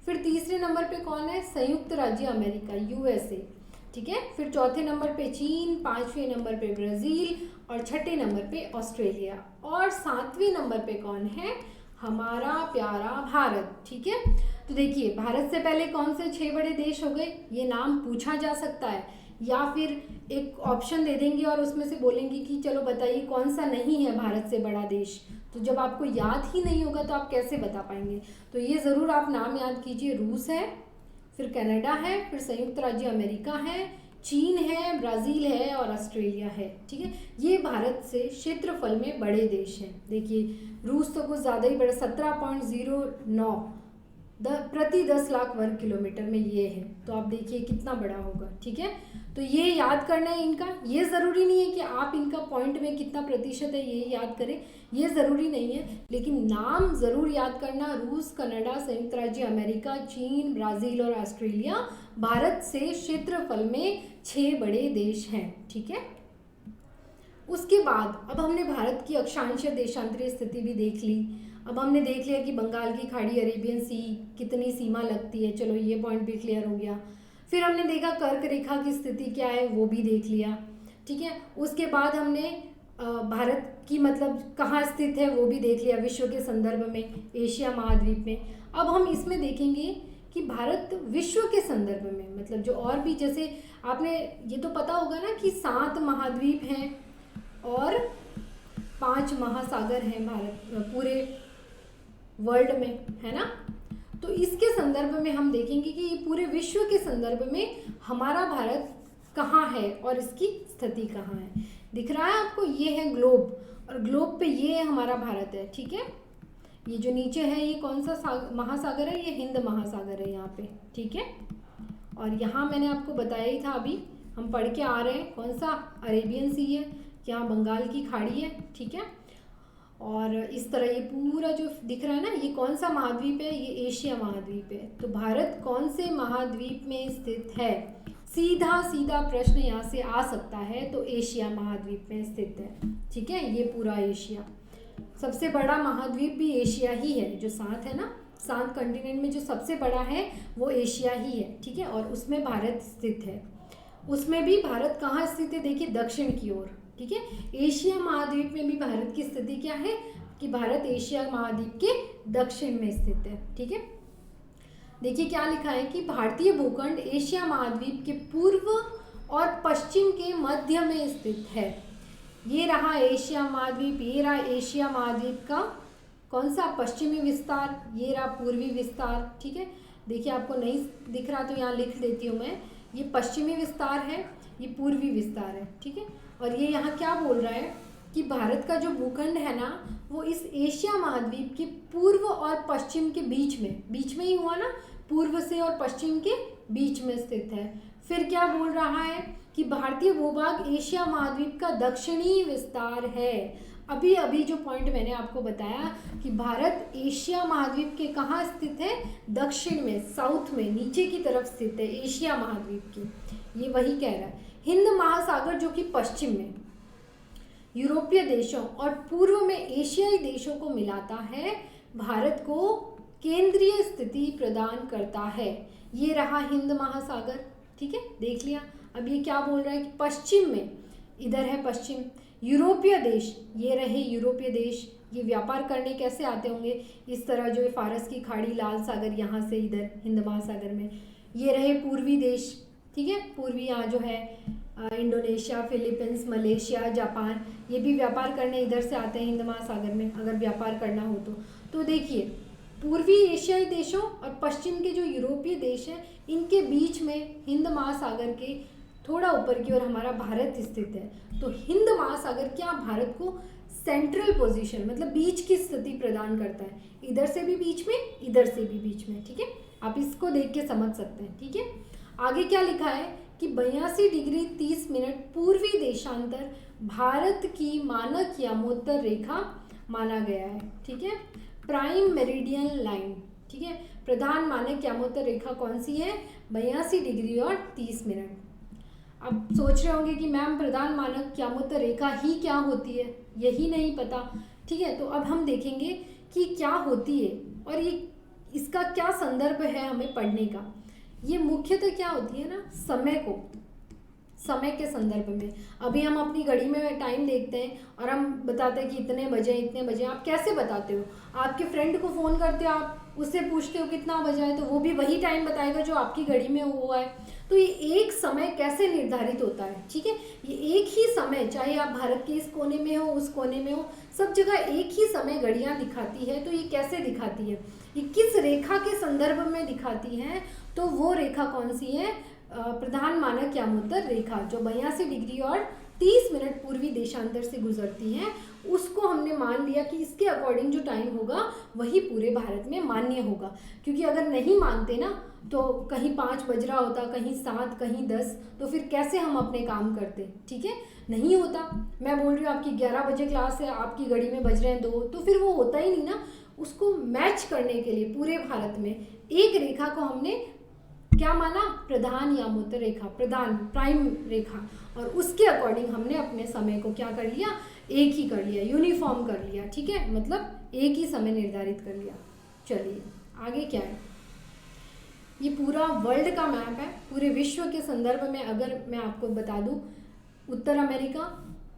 फिर तीसरे नंबर पे कौन है, संयुक्त राज्य अमेरिका, यूएसए, ठीक है। फिर चौथे नंबर पे चीन, पांचवें नंबर पे ब्राज़ील और छठे नंबर पे ऑस्ट्रेलिया और सातवें नंबर पे कौन है, हमारा प्यारा भारत। ठीक है, तो देखिए भारत से पहले कौन से 6 बड़े देश हो गए, ये नाम पूछा जा सकता है या फिर एक ऑप्शन दे देंगे और उसमें से बोलेंगे कि चलो बताइए कौन सा नहीं है भारत से बड़ा देश। तो जब आपको याद ही नहीं होगा तो आप कैसे बता पाएंगे। तो ये ज़रूर आप नाम याद कीजिए, रूस है, फिर कनाडा है, फिर संयुक्त राज्य अमेरिका है, चीन है, ब्राज़ील है और ऑस्ट्रेलिया है। ठीक है, ये भारत से क्षेत्रफल में बड़े देश हैं। देखिए रूस तो कुछ ज़्यादा ही बड़ा, 17.09 प्रति 10 लाख वर्ग किलोमीटर में ये है, तो आप देखिए कितना बड़ा होगा। ठीक है, तो ये याद करना है इनका। ये ज़रूरी नहीं है कि आप इनका पॉइंट में कितना प्रतिशत है ये याद करें, ये ज़रूरी नहीं है, लेकिन नाम ज़रूर याद करना। रूस, कनाडा, संयुक्त राज्य अमेरिका, चीन, ब्राज़ील और ऑस्ट्रेलिया भारत से क्षेत्रफल में 6 बड़े देश हैं। ठीक है, उसके बाद अब हमने भारत की अक्षांशीय देशांतरीय स्थिति भी देख ली। अब हमने देख लिया कि बंगाल की खाड़ी, अरेबियन सी कितनी सीमा लगती है, चलो ये पॉइंट भी क्लियर हो गया। फिर हमने देखा कर्क रेखा की स्थिति क्या है, वो भी देख लिया। ठीक है, उसके बाद हमने भारत की मतलब कहाँ स्थित है वो भी देख लिया विश्व के संदर्भ में, एशिया महाद्वीप में। अब हम इसमें देखेंगे कि भारत विश्व के संदर्भ में मतलब जो और भी, जैसे आपने ये तो पता होगा ना कि 7 महाद्वीप हैं और 5 महासागर हैं भारत पूरे वर्ल्ड में, है ना। तो इसके संदर्भ में हम देखेंगे कि ये पूरे विश्व के संदर्भ में हमारा भारत कहाँ है और इसकी स्थिति कहाँ है। दिख रहा है आपको, ये है ग्लोब और ग्लोब पे ये हमारा भारत है। ठीक है, ये जो नीचे है ये कौन सा महासागर है, ये हिंद महासागर है यहाँ पे। ठीक है, और यहाँ मैंने आपको बताया ही था, अभी हम पढ़ के आ रहे हैं, कौन सा, अरेबियन सी है, यहाँ बंगाल की खाड़ी है। ठीक है, और इस तरह ये पूरा जो दिख रहा है ना, ये कौन सा महाद्वीप है, ये एशिया महाद्वीप है। तो भारत कौन से महाद्वीप में स्थित है, सीधा सीधा प्रश्न यहाँ से आ सकता है, तो एशिया महाद्वीप में स्थित है। ठीक है, ये पूरा एशिया, सबसे बड़ा महाद्वीप भी एशिया ही है, जो 7 है ना, 7 कंटिनेंट में जो सबसे बड़ा है वो एशिया ही है। ठीक है, और उसमें भारत स्थित है। उसमें भी भारत कहाँ स्थित है, देखिए दक्षिण की ओर। ठीक है, एशिया महाद्वीप में भी भारत की स्थिति क्या है कि भारत एशिया महाद्वीप के दक्षिण में स्थित है। ठीक है, देखिए क्या लिखा है कि भारतीय भूखंड एशिया महाद्वीप के पूर्व और पश्चिम के मध्य में स्थित है। ये रहा एशिया महाद्वीप, ये रहा एशिया महाद्वीप का कौन सा पश्चिमी विस्तार, ये रहा पूर्वी विस्तार। ठीक है, देखिए आपको नहीं दिख रहा तो यहाँ लिख देती हूँ मैं, ये पश्चिमी विस्तार है, ये पूर्वी विस्तार है। ठीक है, और ये यहाँ क्या बोल रहा है कि भारत का जो भूखंड है ना वो इस एशिया महाद्वीप के पूर्व और पश्चिम के बीच में ही हुआ ना, पूर्व से और पश्चिम के बीच में स्थित है। फिर क्या बोल रहा है कि भारतीय भूभाग एशिया महाद्वीप का दक्षिणी विस्तार है। अभी अभी जो पॉइंट मैंने आपको बताया कि भारत एशिया महाद्वीप के कहाँ स्थित है, दक्षिण में, साउथ में, नीचे की तरफ स्थित है एशिया महाद्वीप की, ये वही कह रहा है। हिंद महासागर जो कि पश्चिम में यूरोपीय देशों और पूर्व में एशियाई देशों को मिलाता है, भारत को केंद्रीय स्थिति प्रदान करता है। ये रहा हिंद महासागर। ठीक है, देख लिया। अब ये क्या बोल रहा है कि पश्चिम में, इधर है पश्चिम, यूरोपीय देश, ये रहे यूरोपीय देश, ये व्यापार करने कैसे आते होंगे, इस तरह जो फारस की खाड़ी, लाल सागर, यहाँ से इधर हिंद महासागर में। ये रहे पूर्वी देश। ठीक है, पूर्वी यहाँ जो है इंडोनेशिया, फिलीपींस, मलेशिया, जापान, ये भी व्यापार करने इधर से आते हैं हिंद महासागर में, अगर व्यापार करना हो तो देखिए पूर्वी एशियाई देशों और पश्चिम के जो यूरोपीय देश हैं, इनके बीच में हिंद महासागर के थोड़ा ऊपर की ओर हमारा भारत स्थित है। तो हिंद महासागर क्या भारत को सेंट्रल पोजीशन मतलब बीच की स्थिति प्रदान करता है, इधर से भी बीच में, इधर से भी बीच में। ठीक है, आप इसको देख के समझ सकते हैं। ठीक है, आगे क्या लिखा है कि 82 डिग्री 30 मिनट पूर्वी देशांतर भारत की मानक यामोत्तर रेखा माना गया है। ठीक है, प्राइम मेरिडियन लाइन। ठीक है, प्रधान मानक यामोत्तर रेखा कौन सी है, 82 डिग्री और 30 मिनट। अब सोच रहे होंगे कि मैम प्रधान मानक यामोत्तर रेखा ही क्या होती है, यही नहीं पता। ठीक है, तो अब हम देखेंगे कि क्या होती है और ये इसका क्या संदर्भ है हमें पढ़ने का। ये मुख्यतः क्या होती है ना, समय को समय के संदर्भ में। अभी हम अपनी घड़ी में टाइम देखते हैं और हम बताते हैं कि इतने बजे। आप कैसे बताते हो? आपके फ्रेंड को फ़ोन करते हो, आप उससे पूछते हो कितना बजा है, तो वो भी वही टाइम बताएगा जो आपकी घड़ी में हुआ है। तो ये एक समय कैसे निर्धारित होता है, ठीक है? ये एक ही समय, चाहे आप भारत के इस कोने में हो, उस कोने में हो, सब जगह एक ही समय घड़ियाँ दिखाती है। तो ये कैसे दिखाती है, ये किस रेखा के संदर्भ में दिखाती है? तो वो रेखा कौन सी है? प्रधान मानक यामोत्तर रेखा, जो 82 डिग्री और 30 मिनट पूर्वी देशांतर से गुजरती है। उसको हमने मान लिया कि इसके अकॉर्डिंग जो टाइम होगा वही पूरे भारत में मान्य होगा। क्योंकि अगर नहीं मानते ना, तो कहीं 5 बज रहा होता, कहीं 7, कहीं 10, तो फिर कैसे हम अपने काम करते, ठीक है? नहीं होता। मैं बोल रही हूँ आपकी 11 बजे क्लास है, आपकी घड़ी में बज रहे हैं 2, तो फिर वो होता ही नहीं ना। उसको मैच करने के लिए पूरे भारत में एक रेखा को हमने क्या माना? प्रधान यामोत्तर रेखा, प्रधान प्राइम रेखा, और उसके अकॉर्डिंग हमने अपने समय को क्या कर लिया? एक ही कर लिया, यूनिफॉर्म कर लिया, ठीक है? मतलब एक ही समय निर्धारित कर लिया। चलिए आगे क्या है? ये पूरा वर्ल्ड का मैप है, पूरे विश्व के संदर्भ में अगर मैं आपको बता दूं, उत्तर अमेरिका,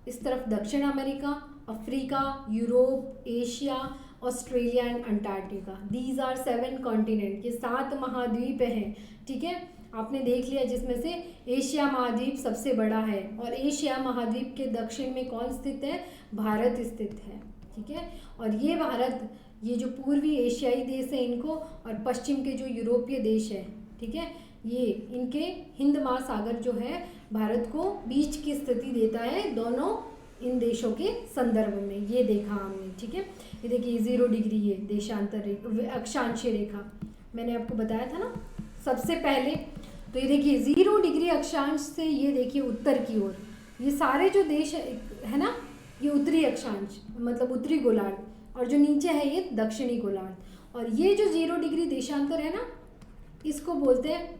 इस तरफ दक्षिण America, Africa, Europe, Asia, Australia and Antarctica, these are 7 continent, ये 7 महाद्वीप हैं, ठीक है? आपने देख लिया, जिसमें से एशिया महाद्वीप सबसे बड़ा है, और एशिया महाद्वीप के दक्षिण में कौन स्थित है? भारत स्थित है, ठीक है? और ये भारत, ये जो पूर्वी एशियाई देश है इनको, और पश्चिम के जो यूरोपीय देश है, ठीक है, ये इनके हिंद महासागर जो है भारत को बीच की स्थिति देता है दोनों इन देशों के संदर्भ में। ये देखा हमने, ठीक है? ये देखिए 0 डिग्री है देशांतर रेखा, अक्षांशीय रेखा, मैंने आपको बताया था ना सबसे पहले। तो ये देखिए 0 डिग्री अक्षांश से ये देखिए उत्तर की ओर, ये सारे जो देश है ना, ये उत्तरी अक्षांश मतलब उत्तरी गोलार्ध, और जो नीचे है ये दक्षिणी गोलार्ध। और ये जो 0 डिग्री देशांतर है ना, इसको बोलते हैं,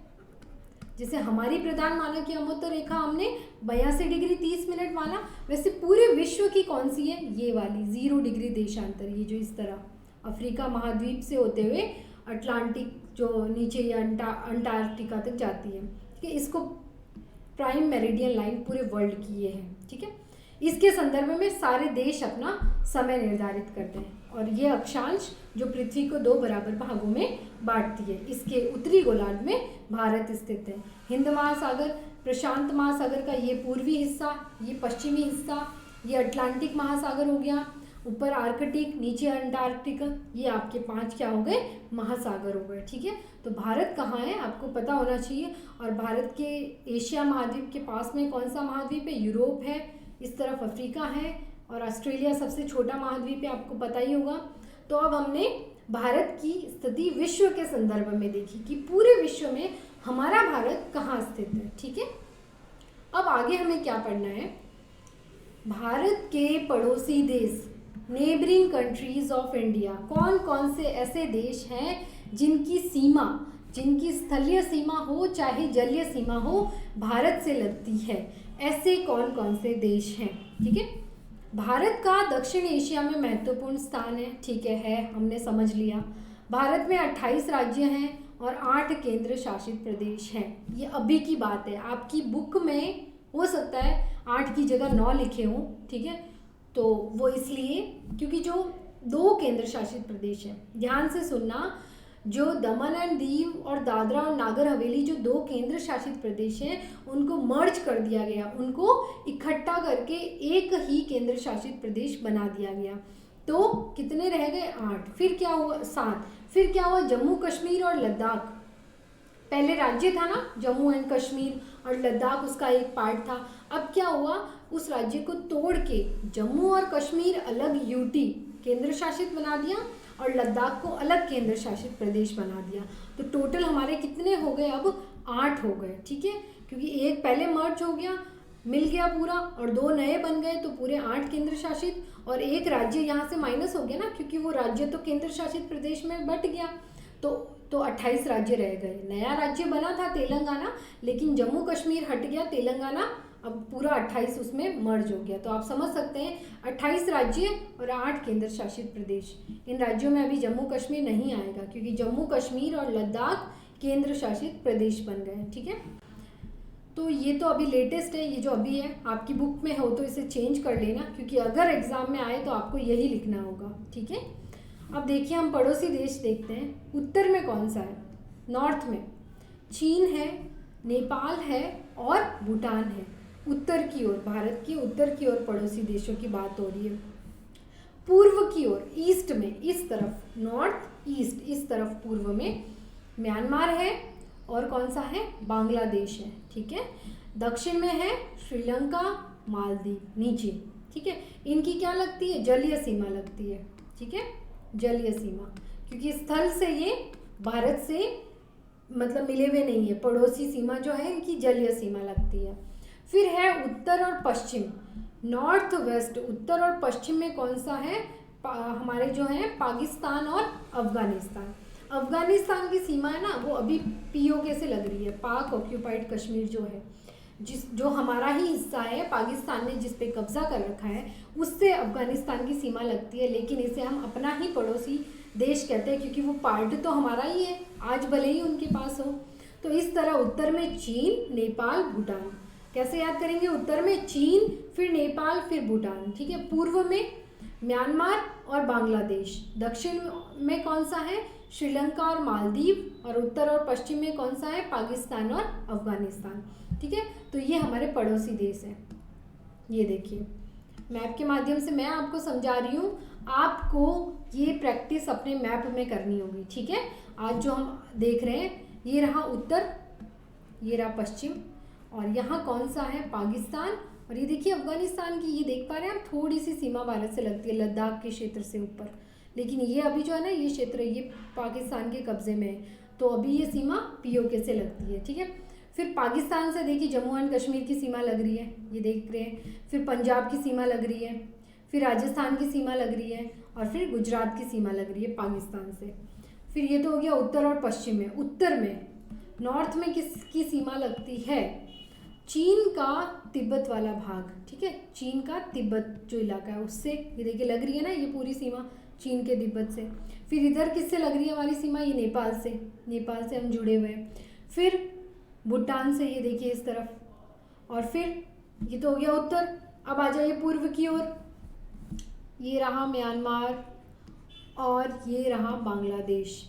जैसे हमारी प्रधान मानक यामोत्तर रेखा हमने 82 डिग्री 30 मिनट माना, वैसे पूरे विश्व की कौन सी है? ये वाली 0 डिग्री देशांतर, ये जो इस तरह अफ्रीका महाद्वीप से होते हुए अटलांटिक जो नीचे ये अंटार्कटिका तक जाती है, ठीक है? इसको प्राइम मेरिडियन लाइन पूरे वर्ल्ड की ये है, ठीक है? इसके संदर्भ में सारे देश अपना समय निर्धारित करते हैं, और ये अक्षांश जो पृथ्वी को 2 बराबर भागों में बांटती है। इसके उत्तरी गोलार्ध में भारत स्थित है। हिंद महासागर, प्रशांत महासागर का ये पूर्वी हिस्सा, ये पश्चिमी हिस्सा, ये अटलांटिक महासागर हो गया, ऊपर आर्कटिक, नीचे अंटार्कटिक, ये आपके 5 क्या हो गए? महासागर हो गए, ठीक है? तो भारत कहाँ है आपको पता होना चाहिए। और भारत के एशिया महाद्वीप के पास में कौन सा महाद्वीप है? यूरोप है, इस तरफ अफ्रीका है, और ऑस्ट्रेलिया सबसे छोटा महाद्वीप है, आपको पता ही होगा। तो अब हमने भारत की स्थिति विश्व के संदर्भ में देखी कि पूरे विश्व में हमारा भारत कहाँ स्थित है, ठीक है? अब आगे हमें क्या पढ़ना है? भारत के पड़ोसी देश, नेबरिंग कंट्रीज ऑफ इंडिया, कौन कौन से ऐसे देश हैं जिनकी सीमा, जिनकी स्थलीय सीमा हो चाहे जलीय सीमा हो, भारत से लगती है? ऐसे कौन कौन से देश हैं, ठीक है? भारत का दक्षिण एशिया में महत्वपूर्ण स्थान है, ठीक है, हमने समझ लिया। भारत में 28 राज्य हैं और 8 केंद्र शासित प्रदेश हैं। ये अभी की बात है, आपकी बुक में हो सकता है 8 की जगह 9 लिखे हों, ठीक है? तो वो इसलिए क्योंकि जो 2 केंद्र शासित प्रदेश हैं, ध्यान से सुनना, जो दमन एंड दीव और दादरा और नागर हवेली जो 2 केंद्र शासित प्रदेश हैं, उनको मर्ज कर दिया गया, उनको इकट्ठा करके एक ही केंद्र शासित प्रदेश बना दिया गया। तो कितने रह गए? 8। फिर क्या हुआ? 7। फिर क्या हुआ? जम्मू कश्मीर और लद्दाख, पहले राज्य था ना जम्मू एंड कश्मीर, और लद्दाख उसका एक पार्ट था। अब क्या हुआ? उस राज्य को तोड़ के जम्मू और कश्मीर अलग यूटी केंद्र शासित बना दिया, और लद्दाख को अलग केंद्र शासित प्रदेश बना दिया। तो टोटल हमारे कितने हो गए? अब 8 हो गए, ठीक है? क्योंकि एक पहले मर्ज हो गया, मिल गया पूरा, और 2 नए बन गए, तो पूरे 8 केंद्र शासित, और एक राज्य यहाँ से माइनस हो गया ना, क्योंकि वो राज्य तो केंद्र शासित प्रदेश में बट गया, तो 28 राज्य रह गए। नया राज्य बना था तेलंगाना, लेकिन जम्मू कश्मीर हट गया, तेलंगाना अब पूरा 28 उसमें मर्ज हो गया। तो आप समझ सकते हैं 28 राज्य और 8 केंद्र शासित प्रदेश। इन राज्यों में अभी जम्मू कश्मीर नहीं आएगा, क्योंकि जम्मू कश्मीर और लद्दाख केंद्र शासित प्रदेश बन गए, ठीक है? तो ये तो अभी लेटेस्ट है, ये जो अभी है आपकी बुक में हो तो इसे चेंज कर लेना, क्योंकि अगर एग्ज़ाम में आए तो आपको यही लिखना होगा, ठीक है। अब देखिए हम पड़ोसी देश देखते हैं, उत्तर में कौन सा है, नॉर्थ में चीन है, नेपाल है और भूटान है। उत्तर की ओर, भारत के उत्तर की ओर पड़ोसी देशों की बात हो रही है। पूर्व की ओर, ईस्ट में, इस तरफ, नॉर्थ ईस्ट, इस तरफ पूर्व में म्यांमार है और कौन सा है, बांग्लादेश है, ठीक है। दक्षिण में है श्रीलंका, मालदीव नीचे, ठीक है। इनकी क्या लगती है, जलीय सीमा लगती है, ठीक है, जलीय सीमा, क्योंकि स्थल से ये भारत से मतलब मिले हुए नहीं है, पड़ोसी सीमा जो है इनकी जलीय सीमा लगती है। फिर है उत्तर और पश्चिम, नॉर्थ वेस्ट, उत्तर और पश्चिम में कौन सा है, हमारे जो है पाकिस्तान और अफगानिस्तान। अफगानिस्तान की सीमा है ना वो अभी पीओके से लग रही है, पाक ऑक्यूपाइड कश्मीर जो है, जो हमारा ही हिस्सा है, पाकिस्तान ने जिस पे कब्जा कर रखा है उससे अफगानिस्तान की सीमा लगती है, लेकिन इसे हम अपना ही पड़ोसी देश कहते हैं क्योंकि वो पार्ट तो हमारा ही है, आज भले ही उनके पास हो। तो इस तरह उत्तर में चीन, नेपाल, भूटान। कैसे याद करेंगे, उत्तर में चीन, फिर नेपाल, फिर भूटान, ठीक है। पूर्व में म्यांमार और बांग्लादेश, दक्षिण में कौन सा है, श्रीलंका और मालदीव, और उत्तर और पश्चिम में कौन सा है, पाकिस्तान और अफगानिस्तान, ठीक है। तो ये हमारे पड़ोसी देश हैं। ये देखिए मैप के माध्यम से मैं आपको समझा रही हूँ, आपको ये प्रैक्टिस अपने मैप में करनी होगी, ठीक है। आज जो हम देख रहे हैं ये रहा उत्तर, ये रहा पश्चिम, और यहाँ कौन सा है, पाकिस्तान, और ये देखिए अफगानिस्तान की, ये देख पा रहे हैं आप, थोड़ी सी सीमा भारत से लगती है लद्दाख के क्षेत्र से ऊपर, लेकिन ये अभी जो है ना ये क्षेत्र ये पाकिस्तान के कब्जे में है, तो अभी ये सीमा पीओके से लगती है, ठीक है। फिर पाकिस्तान से देखिए जम्मू एंड कश्मीर की सीमा लग रही है, ये देख रहे हैं, फिर पंजाब की सीमा लग रही है, फिर राजस्थान की सीमा लग रही है, और फिर गुजरात की सीमा लग रही है पाकिस्तान से। फिर ये तो हो गया उत्तर और पश्चिम में। उत्तर में, नॉर्थ में किसकी सीमा लगती है, चीन का तिब्बत वाला भाग, ठीक है, चीन का तिब्बत जो इलाका है उससे, ये देखिए लग रही है ना ये पूरी सीमा चीन के तिब्बत से। फिर इधर किससे लग रही है हमारी सीमा, ये नेपाल से, नेपाल से हम जुड़े हुए हैं। फिर भूटान से, ये देखिए इस तरफ, और फिर ये तो हो गया उत्तर। अब आ जाइए पूर्व की ओर, ये रहा म्यांमार और ये रहा बांग्लादेश।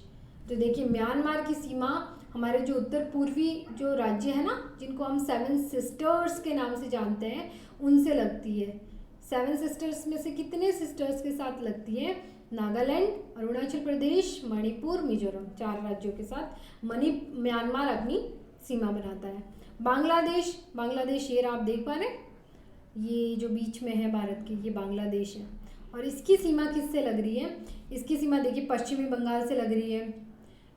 तो देखिए म्यांमार की सीमा हमारे जो उत्तर पूर्वी जो राज्य है ना, जिनको हम 7 सिस्टर्स के नाम से जानते हैं, उनसे लगती है। 7 सिस्टर्स में से कितने सिस्टर्स के साथ लगती है, नागालैंड, अरुणाचल प्रदेश, मणिपुर, मिजोरम, 4 राज्यों के साथ म्यांमार अपनी सीमा बनाता है। बांग्लादेश, बांग्लादेश ये आप देख पा रहे हैं, ये जो बीच में है भारत के, ये बांग्लादेश है, और इसकी सीमा किससे लग रही है, इसकी सीमा देखिए पश्चिमी बंगाल से लग रही है,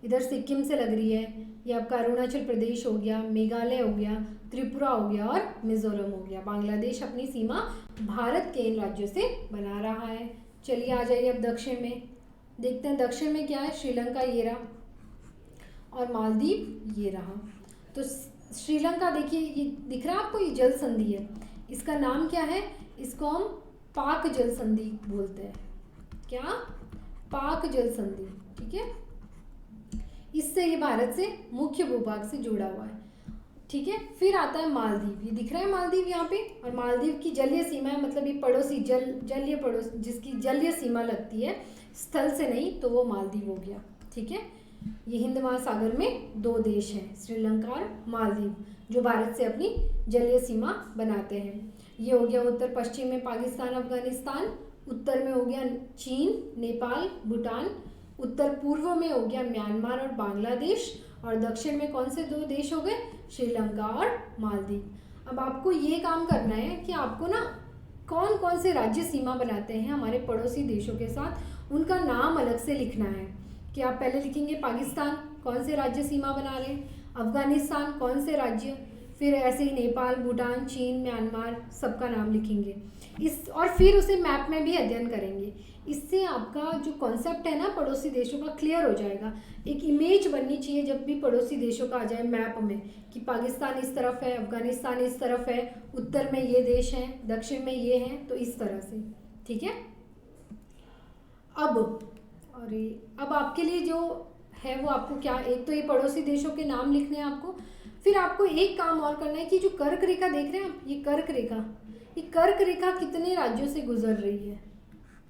इधर सिक्किम से लग रही है, ये आपका अरुणाचल प्रदेश हो गया, मेघालय हो गया, त्रिपुरा हो गया और मिजोरम हो गया। बांग्लादेश अपनी सीमा भारत के इन राज्यों से बना रहा है। चलिए आ जाइए अब दक्षिण में, देखते हैं दक्षिण में क्या है, श्रीलंका ये रहा और मालदीव ये रहा। तो श्रीलंका देखिए ये दिख रहा है आपको, ये जल संधि है, इसका नाम क्या है, इसको हम पाक जल संधि बोलते हैं। क्या, पाक जल संधि, ठीक है। इससे ये भारत से मुख्य भूभाग से जुड़ा हुआ है, ठीक है। फिर आता है मालदीव, ये दिख रहा है मालदीव यहाँ पे, और मालदीव की जलीय सीमा है, मतलब ये पड़ोसी जलीय पड़ोस जिसकी जलीय सीमा लगती है, स्थल से नहीं, तो वो मालदीव हो गया, ठीक है। ये हिंद महासागर में 2 देश हैं, श्रीलंका और मालदीव, जो भारत से अपनी जलीय सीमा बनाते हैं। ये हो गया उत्तर पश्चिम में पाकिस्तान, अफगानिस्तान, उत्तर में हो गया चीन, नेपाल, भूटान, उत्तर पूर्व में हो गया म्यांमार और बांग्लादेश, और दक्षिण में कौन से 2 देश हो गए, श्रीलंका और मालदीव। अब आपको ये काम करना है कि आपको ना कौन कौन से राज्य सीमा बनाते हैं हमारे पड़ोसी देशों के साथ, उनका नाम अलग से लिखना है। कि आप पहले लिखेंगे पाकिस्तान, कौन से राज्य सीमा बना रहे हैं, अफगानिस्तान कौन से राज्य, फिर ऐसे ही नेपाल, भूटान, चीन, म्यांमार, सबका नाम लिखेंगे और फिर उसे मैप में भी अध्ययन करेंगे। इससे आपका जो कॉन्सेप्ट है ना पड़ोसी देशों का क्लियर हो जाएगा। एक इमेज बननी चाहिए जब भी पड़ोसी देशों का आ जाए मैप में, कि पाकिस्तान इस तरफ है, अफगानिस्तान इस तरफ है, उत्तर में ये देश हैं, दक्षिण में ये हैं, तो इस तरह से, ठीक है। अब आपके लिए जो है वो आपको क्या, एक तो ये पड़ोसी देशों के नाम लिखने हैं आपको, फिर आपको एक काम और करना है कि जो कर्क रेखा देख रहे हैं आप, ये कर्क रेखा कितने राज्यों से गुजर रही है,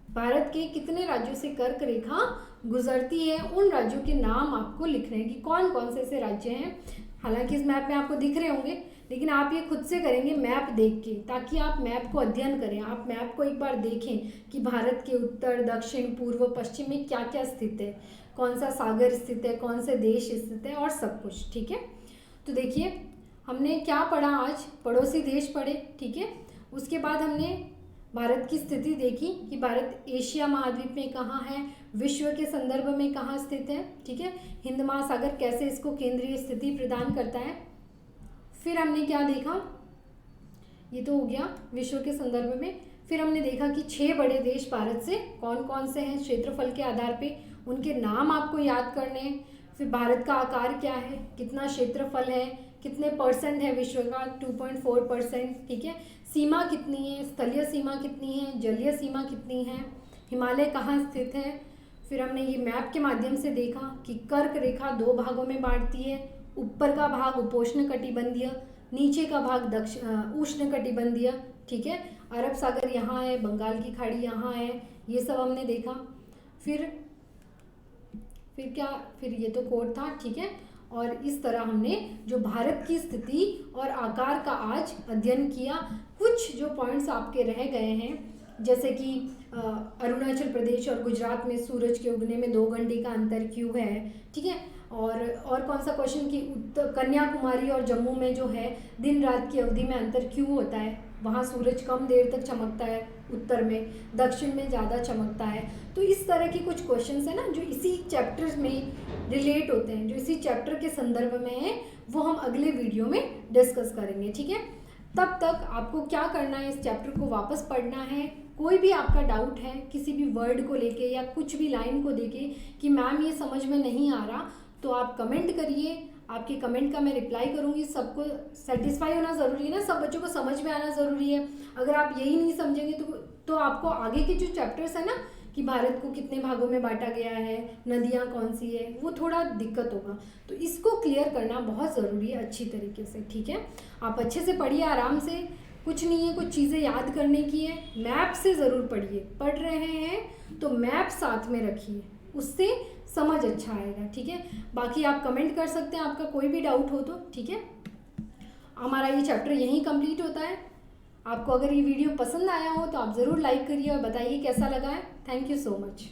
भारत के कितने राज्यों से कर्क रेखा गुजरती है, उन राज्यों के नाम आपको लिखने हैं कि कौन कौन से ऐसे राज्य हैं। हालांकि इस मैप में आपको दिख रहे होंगे, लेकिन आप ये खुद से करेंगे मैप देख के, ताकि आप मैप को अध्ययन करें, आप मैप को एक बार देखें कि भारत के उत्तर, दक्षिण, पूर्व, पश्चिम में क्या क्या स्थित है, कौन सा सागर स्थित है, कौन से देश स्थित है और सब कुछ। ठीक है, तो देखिए हमने क्या पढ़ा आज, पड़ोसी देश पढ़े। ठीक है, उसके बाद हमने भारत की स्थिति देखी कि भारत एशिया महाद्वीप में कहाँ है, विश्व के संदर्भ में कहाँ स्थित है। ठीक है, हिंद महासागर कैसे इसको केंद्रीय स्थिति प्रदान करता है। फिर हमने क्या देखा, ये तो हो गया विश्व के संदर्भ में। फिर हमने देखा कि 6 बड़े देश भारत से कौन कौन से हैं, क्षेत्रफल के आधार पे उनके नाम आपको याद करने हैं। फिर भारत का आकार क्या है, कितना क्षेत्रफल है, कितने परसेंट है विश्व का, 2.4%। ठीक है, सीमा कितनी है, स्थलीय सीमा कितनी है, जलीय सीमा कितनी है, हिमालय कहाँ स्थित है। फिर हमने ये मैप के माध्यम से देखा कि कर्क रेखा 2 भागों में बांटती है, ऊपर का भाग उपोष्ण कटिबंधीय, नीचे का भाग उष्ण कटिबंधीय। ठीक है, अरब सागर यहाँ है, बंगाल की खाड़ी यहाँ है, ये सब हमने देखा। फिर ये तो कोड था। ठीक है, और इस तरह हमने जो भारत की स्थिति और आकार का आज अध्ययन किया। कुछ जो पॉइंट्स आपके रह गए हैं, जैसे कि अरुणाचल प्रदेश और गुजरात में सूरज के उगने में 2 घंटे का अंतर क्यों है। ठीक है, और कौन सा क्वेश्चन कि कन्याकुमारी और जम्मू में जो है दिन रात की अवधि में अंतर क्यों होता है, वहाँ सूरज कम देर तक चमकता है उत्तर में, दक्षिण में ज़्यादा चमकता है। तो इस तरह के कुछ क्वेश्चंस है ना जो इसी चैप्टर्स में रिलेट होते हैं, जो इसी चैप्टर के संदर्भ में है, वो हम अगले वीडियो में डिस्कस करेंगे। ठीक है, तब तक आपको क्या करना है, इस चैप्टर को वापस पढ़ना है। कोई भी आपका डाउट है किसी भी वर्ड को लेके या कुछ भी लाइन को लेके कि मैम ये समझ में नहीं आ रहा, तो आप कमेंट करिए, आपके कमेंट का मैं रिप्लाई करूँगी। सबको सेटिस्फाई होना ज़रूरी है ना, सब बच्चों को समझ में आना ज़रूरी है। अगर आप यही नहीं समझेंगे तो आपको आगे के जो चैप्टर्स है ना कि भारत को कितने भागों में बांटा गया है, नदियाँ कौन सी है, वो थोड़ा दिक्कत होगा। तो इसको क्लियर करना बहुत ज़रूरी है अच्छी तरीके से। ठीक है, आप अच्छे से पढ़िए, आराम से, कुछ नहीं है, कुछ चीज़ें याद करने की है। मैप से ज़रूर पढ़िए, पढ़ रहे हैं तो मैप साथ में रखिए, उससे समझ अच्छा आएगा। ठीक है, बाकी आप कमेंट कर सकते हैं आपका कोई भी डाउट हो तो। ठीक है, हमारा ये चैप्टर यहीं कंप्लीट होता है। आपको अगर ये वीडियो पसंद आया हो तो आप ज़रूर लाइक करिए और बताइए कैसा लगा है। Thank you so much.